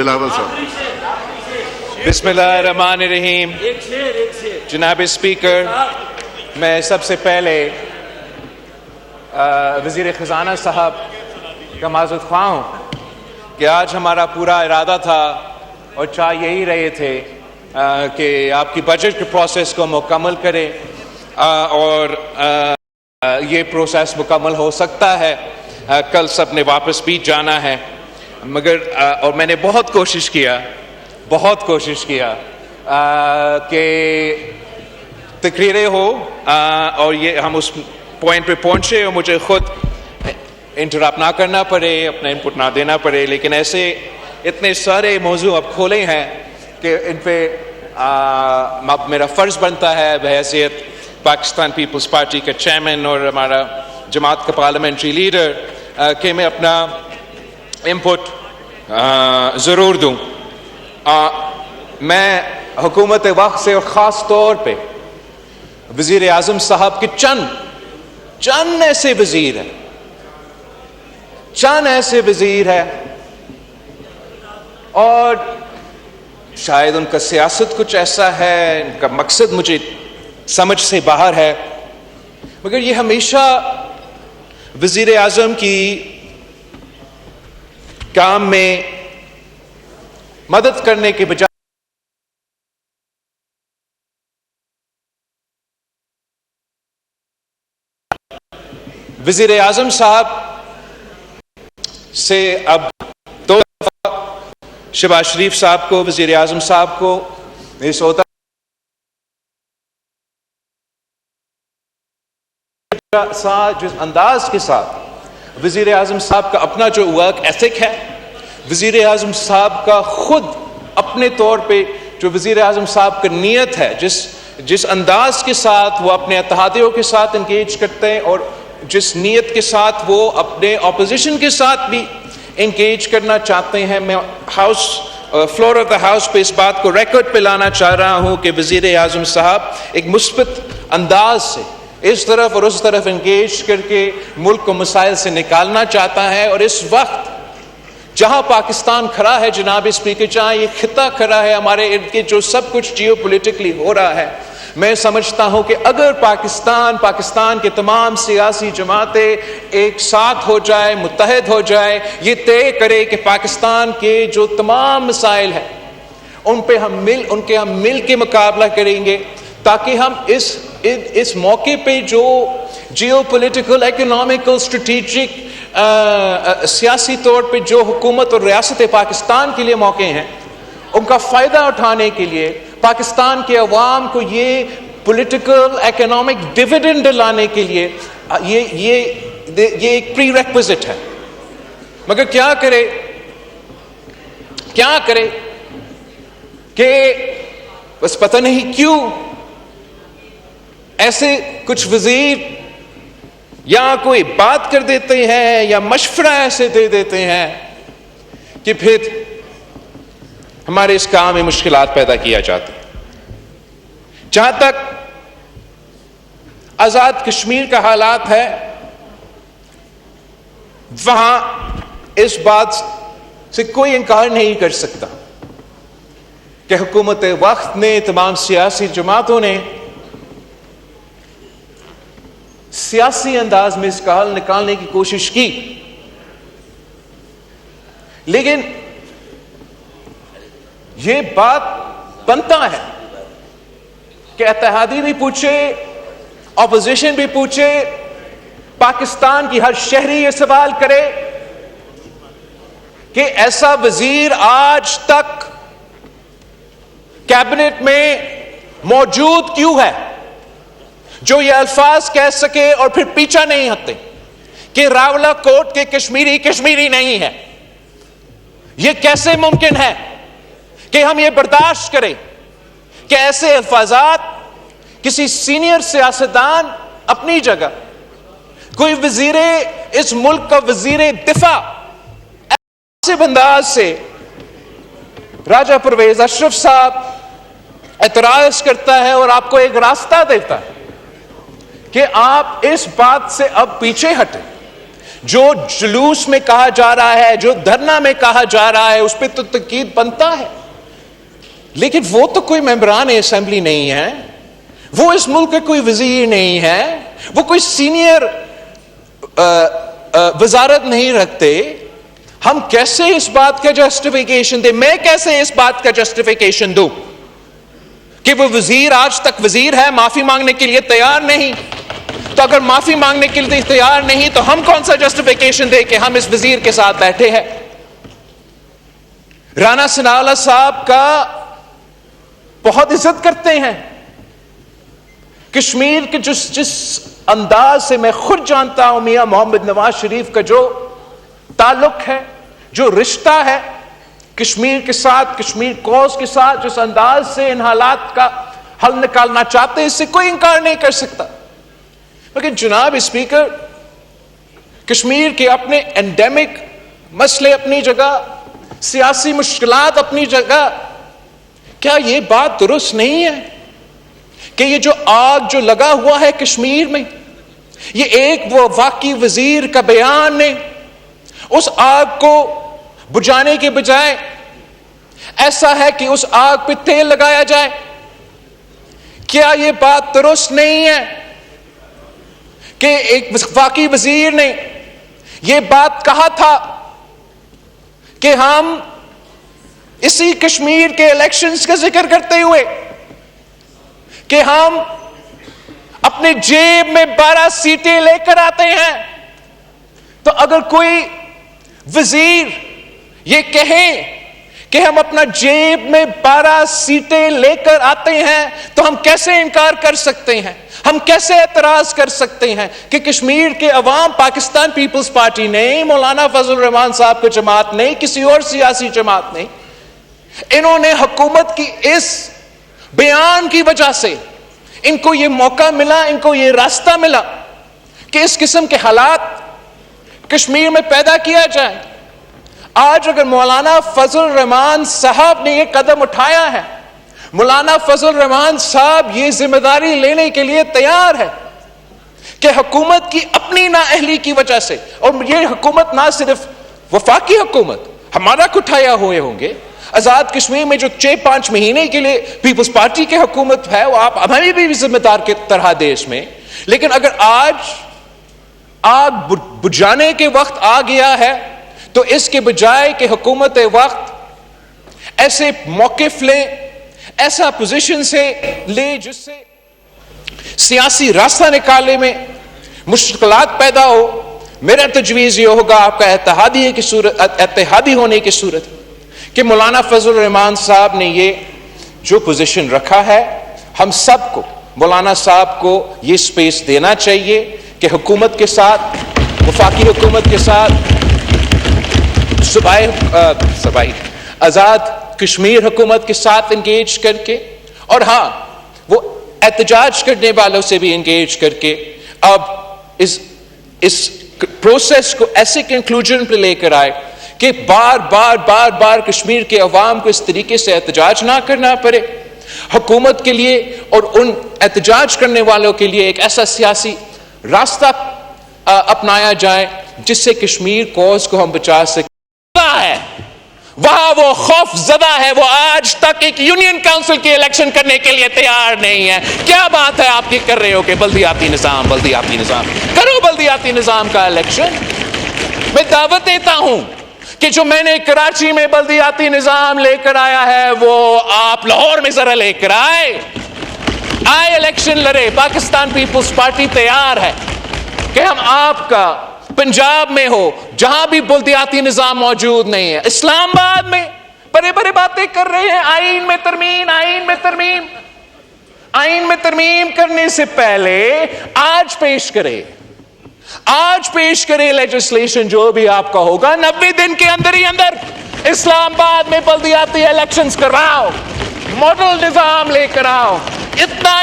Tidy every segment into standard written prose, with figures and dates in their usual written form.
بلاول صاحب. بسم اللہ الرحمن الرحیم. جناب اسپیکر، میں سب سے پہلے وزیر خزانہ صاحب کا معذرت خواہ ہوں کہ آج ہمارا پورا ارادہ تھا اور چاہ یہی رہے تھے کہ آپ کی بجٹ کے پروسیس کو مکمل کریں اور یہ پروسیس مکمل ہو سکتا ہے. کل سب نے واپس بھی جانا ہے، مگر اور میں نے بہت کوشش کیا کہ تقریریں ہو اور یہ ہم اس پوائنٹ پہ پہنچے اور مجھے خود انٹرپٹ نہ کرنا پڑے، اپنا انپٹ نہ دینا پڑے. لیکن ایسے اتنے سارے موضوع اب کھولے ہیں کہ ان پہ میرا فرض بنتا ہے بحیثیت پاکستان پیپلز پارٹی کا چیئرمین اور ہمارا جماعت کا پارلیمنٹری لیڈر کہ میں اپنا انپٹ ضرور دوں. میں حکومت وقت سے اور خاص طور پہ وزیر اعظم صاحب کے چند ایسے وزیر ہیں اور شاید ان کا سیاست کچھ ایسا ہے، ان کا مقصد مجھے سمجھ سے باہر ہے، مگر یہ ہمیشہ وزیر اعظم کی کام میں مدد کرنے کے بجائے وزیر اعظم صاحب سے اب دو دفعہ شہباز شریف صاحب کو، وزیر اعظم صاحب کو اس ہوتا جس انداز کے ساتھ وزیر اعظم صاحب کا اپنا جو ورک ایتھک ہے، وزیر اعظم صاحب کا خود اپنے طور پہ جو وزیر اعظم صاحب کا نیت ہے، جس انداز کے ساتھ وہ اپنے اتحادیوں کے ساتھ انگیج کرتے ہیں اور جس نیت کے ساتھ وہ اپنے اپوزیشن کے ساتھ بھی انگیج کرنا چاہتے ہیں، میں فلور آف دا ہاؤس پہ اس بات کو ریکارڈ پہ لانا چاہ رہا ہوں کہ وزیر اعظم صاحب ایک مثبت انداز سے اس طرف اور اس طرف انگیج کر کے ملک کو مسائل سے نکالنا چاہتا ہے. اور اس وقت جہاں پاکستان کھڑا ہے جناب اسپیکر، جہاں یہ خطہ کھڑا ہے، ہمارے ارد گرد جو سب کچھ جیو پولیٹیکلی ہو رہا ہے، میں سمجھتا ہوں کہ اگر پاکستان کے تمام سیاسی جماعتیں ایک ساتھ ہو جائے، متحد ہو جائے، یہ طے کرے کہ پاکستان کے جو تمام مسائل ہیں ان کے ہم مل کے مقابلہ کریں گے، تاکہ ہم اس موقع پہ جو جیو پولیٹیکل، اکنامکل، اسٹریٹجک، سیاسی طور پہ جو حکومت اور ریاست پاکستان کے لیے موقع ہیں، ان کا فائدہ اٹھانے کے لیے پاکستان کے عوام کو یہ پولیٹیکل اکنامک ڈیویڈنڈ لانے کے لیے یہ ایک پری ریکوزٹ ہے. مگر کیا کرے کہ بس پتہ نہیں کیوں ایسے کچھ وزیر یا کوئی بات کر دیتے ہیں یا مشورہ ایسے دے دیتے ہیں کہ پھر ہمارے اس کام میں مشکلات پیدا کیا جاتی. جہاں تک آزاد کشمیر کا حالات ہے، وہاں اس بات سے کوئی انکار نہیں کر سکتا کہ حکومت وقت نے، تمام سیاسی جماعتوں نے سیاسی انداز میں اس کا حل نکالنے کی کوشش کی. لیکن یہ بات بنتا ہے کہ اتحادی بھی پوچھے، اپوزیشن بھی پوچھے، پاکستان کی ہر شہری یہ سوال کرے کہ ایسا وزیر آج تک کیبنٹ میں موجود کیوں ہے جو یہ الفاظ کہہ سکے اور پھر پیچھا نہیں ہٹتے کہ راولا کوٹ کے کشمیری نہیں ہے. یہ کیسے ممکن ہے کہ ہم یہ برداشت کریں کہ ایسے الفاظات کسی سینئر سیاستدان اپنی جگہ، کوئی وزیر اس ملک کا وزیر دفاع ایسے انداز سے راجہ پرویز اشرف صاحب اعتراض کرتا ہے اور آپ کو ایک راستہ دیتا ہے کہ آپ اس بات سے اب پیچھے ہٹیں جو جلوس میں کہا جا رہا ہے, جو دھرنا میں کہا جا رہا ہے, اس پہ تو تنقید بنتا ہے, لیکن وہ تو کوئی ممبران اسمبلی نہیں ہے, وہ اس ملک کے کوئی وزیر نہیں ہے, وہ کوئی سینئر وزارت نہیں رکھتے. ہم کیسے اس بات کا جسٹیفیکیشن دیں؟ میں کیسے اس بات کا جسٹیفیکیشن دوں کہ وہ وزیر آج تک وزیر ہے, معافی مانگنے کے لیے تیار نہیں؟ تو اگر معافی مانگنے کے لیے تیار نہیں تو ہم کون سا جسٹیفیکیشن دیں کہ ہم اس وزیر کے ساتھ بیٹھے ہیں؟ رانا ثناءاللہ صاحب کا بہت عزت کرتے ہیں. کشمیر کے جس انداز سے میں خود جانتا ہوں میاں محمد نواز شریف کا جو تعلق ہے, جو رشتہ ہے کشمیر کے ساتھ, کشمیر کوز کے ساتھ, جس انداز سے ان حالات کا حل نکالنا چاہتے ہیں, اس سے کوئی انکار نہیں کر سکتا. لیکن جناب اسپیکر, کشمیر کے اپنے انڈیمک مسئلے اپنی جگہ, سیاسی مشکلات اپنی جگہ, کیا یہ بات درست نہیں ہے کہ یہ جو آگ جو لگا ہوا ہے کشمیر میں, یہ ایک وہ واقعی وزیر کا بیان نے اس آگ کو بجھانے کے بجائے ایسا ہے کہ اس آگ پہ تیل لگایا جائے؟ کیا یہ بات درست نہیں ہے کہ ایک واقعی وزیر نے یہ بات کہا تھا کہ ہم اسی کشمیر کے الیکشنز کا ذکر کرتے ہوئے کہ ہم اپنے جیب میں 12 سیٹیں لے کر آتے ہیں؟ تو اگر کوئی وزیر یہ کہیں کہ ہم اپنا جیب میں 12 سیٹیں لے کر آتے ہیں تو ہم کیسے انکار کر سکتے ہیں؟ ہم کیسے اعتراض کر سکتے ہیں کہ کشمیر کے عوام, پاکستان پیپلز پارٹی نہیں, مولانا فضل الرحمان صاحب کی جماعت نہیں, کسی اور سیاسی جماعت نہیں, انہوں نے حکومت کی اس بیان کی وجہ سے ان کو یہ موقع ملا, ان کو یہ راستہ ملا کہ اس قسم کے حالات کشمیر میں پیدا کیا جائے. آج اگر مولانا فضل الرحمان صاحب نے یہ قدم اٹھایا ہے, مولانا فضل الرحمان صاحب یہ ذمہ داری لینے کے لیے تیار ہے کہ حکومت کی اپنی نااہلی کی وجہ سے, اور یہ حکومت نہ صرف وفاقی حکومت ہمارا اٹھایا ہوئے ہوں گے, آزاد کشمیر میں جو 6-5 مہینے کے لیے پیپلز پارٹی کی حکومت ہے, وہ آپ ہمیں بھی ذمہ دار کے طرح دیش میں, لیکن اگر آج آگ بجھانے کے وقت آ گیا ہے تو اس کے بجائے کہ حکومت وقت ایسے موقف لیں, ایسا پوزیشن سے لے جس سے سیاسی راستہ نکالنے میں مشکلات پیدا ہو, میرا تجویز یہ ہوگا آپ کا اتحادی ہونے کی صورت کہ مولانا فضل الرحمان صاحب نے یہ جو پوزیشن رکھا ہے, ہم سب کو مولانا صاحب کو یہ سپیس دینا چاہیے کہ حکومت کے ساتھ, وفاقی حکومت کے ساتھ, صوبائی آزاد کشمیر حکومت کے ساتھ انگیج کر کے, اور ہاں وہ احتجاج کرنے والوں سے بھی انگیج کر کے اب اس پروسیس کو ایسے کنکلوژن پہ لے کر آئے کہ بار بار کشمیر کے عوام کو اس طریقے سے احتجاج نہ کرنا پڑے. حکومت کے لیے اور ان احتجاج کرنے والوں کے لیے ایک ایسا سیاسی راستہ اپنایا جائے جس سے کشمیر کوز کو ہم بچا سکیں. وہاں وہ خوف زدہ ہے, وہ آج تک ایک یونین کاؤنسل کی الیکشن کرنے کے لیے تیار نہیں ہے. کیا بات ہے آپ کی کر رہے ہو کہ بلدیاتی نظام کرو, بلدیاتی نظام کا الیکشن. میں دعوت دیتا ہوں کہ جو میں نے کراچی میں بلدیاتی نظام لے کر آیا ہے وہ آپ لاہور میں ذرا لے کر آئے الیکشن لڑے. پاکستان پیپلز پارٹی تیار ہے کہ ہم آپ کا پنجاب میں ہو جہاں بھی بلدیاتی نظام موجود نہیں ہے, اسلام آباد میں بڑے باتیں کر رہے ہیں, آئین میں ترمیم کرنے سے پہلے آج پیش کرے لیجسلیشن جو بھی آپ کا ہوگا, 90 دن کے اندر اسلام آباد میں بلدیاتی الیکشنز کراؤ, ماڈل نظام لے کر آؤ. اتنا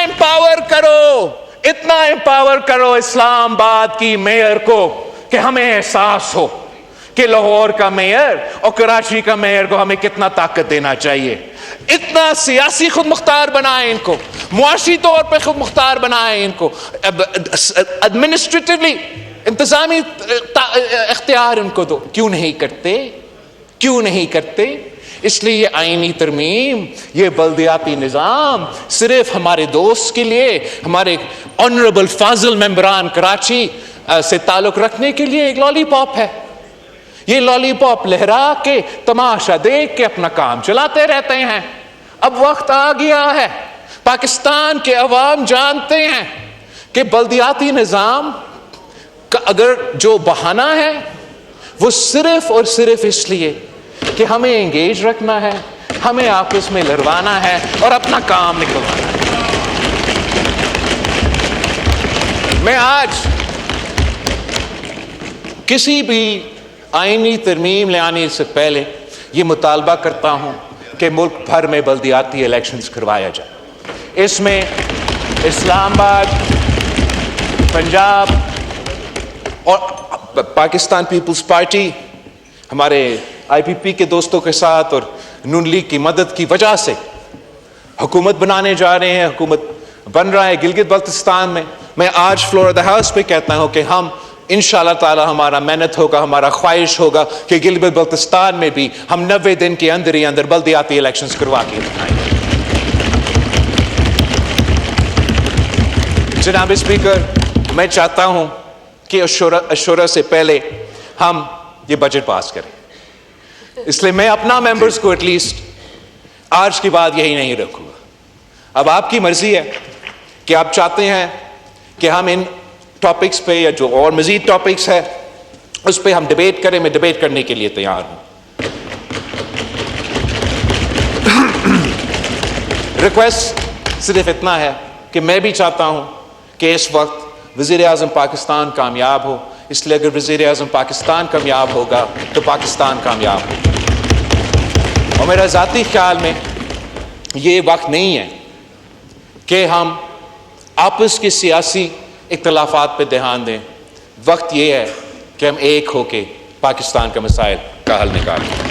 امپاور کرو اسلام آباد کی میئر کو کہ ہمیں احساس ہو کہ لاہور کا میئر اور کراچی کا میئر کو ہمیں کتنا طاقت دینا چاہیے. اتنا سیاسی خود مختار بنائیں ان کو, معاشی طور پہ خود مختار بنائیں ان کو, ایڈمنسٹریٹولی انتظامی اختیار ان کو دو. کیوں نہیں کرتے؟ اس لیے یہ آئینی ترمیم، یہ بلدیاتی نظام صرف ہمارے دوست کے لیے، ہمارے آنریبل فاضل ممبران کراچی سے تعلق رکھنے کے لیے ایک لالی پاپ ہے. یہ لالی پاپ لہرا کے، تماشا دیکھ کے اپنا کام چلاتے رہتے ہیں. اب وقت آ گیا ہے، پاکستان کے عوام جانتے ہیں کہ بلدیاتی نظام کا اگر جو بہانہ ہے وہ صرف اور صرف اس لیے کہ ہمیں انگیج رکھنا ہے، ہمیں آپس میں لڑوانا ہے اور اپنا کام نکلوانا ہے. میں آج کسی بھی آئینی ترمیم لے آنے سے پہلے یہ مطالبہ کرتا ہوں کہ ملک بھر میں بلدیاتی الیکشنز کروایا جائے. اس میں اسلام آباد، پنجاب اور پاکستان پیپلز پارٹی ہمارے آئی پی پی کے دوستوں کے ساتھ اور نون لیگ کی مدد کی وجہ سے حکومت بنانے جا رہے ہیں. حکومت بن رہا ہے گلگت بلتستان میں. میں آج فلور آف دا ہاؤس پہ کہتا ہوں کہ ہم انشاءاللہ تعالی ہمارا محنت ہوگا، ہمارا خواہش ہوگا کہ گلگت بلتستان میں بھی ہم 90 دن کے اندر ہی اندر بلدیاتی الیکشنز کروا کے دکھائیں گے. جناب اسپیکر، میں چاہتا ہوں کہ عشورہ سے پہلے ہم یہ بجٹ پاس کریں. اس لیے میں اپنا ممبرز کو ایٹ لیسٹ آج کی بات یہی نہیں رکھوں گا. اب آپ کی مرضی ہے کہ آپ چاہتے ہیں کہ ہم ان ٹاپکس پہ یا جو اور مزید ٹاپکس ہے اس پہ ہم ڈیبیٹ کریں. میں ڈیبیٹ کرنے کے لیے تیار ہوں. ریکویسٹ صرف اتنا ہے کہ میں بھی چاہتا ہوں کہ اس وقت وزیر اعظم پاکستان کامیاب ہو. اس لیے اگر وزیر اعظم پاکستان کامیاب ہوگا تو پاکستان کامیاب ہوگا. اور میرا ذاتی خیال میں یہ وقت نہیں ہے کہ ہم آپس کی سیاسی اختلافات پہ دھیان دیں. وقت یہ ہے کہ ہم ایک ہو کے پاکستان کے مسائل کا حل نکالیں.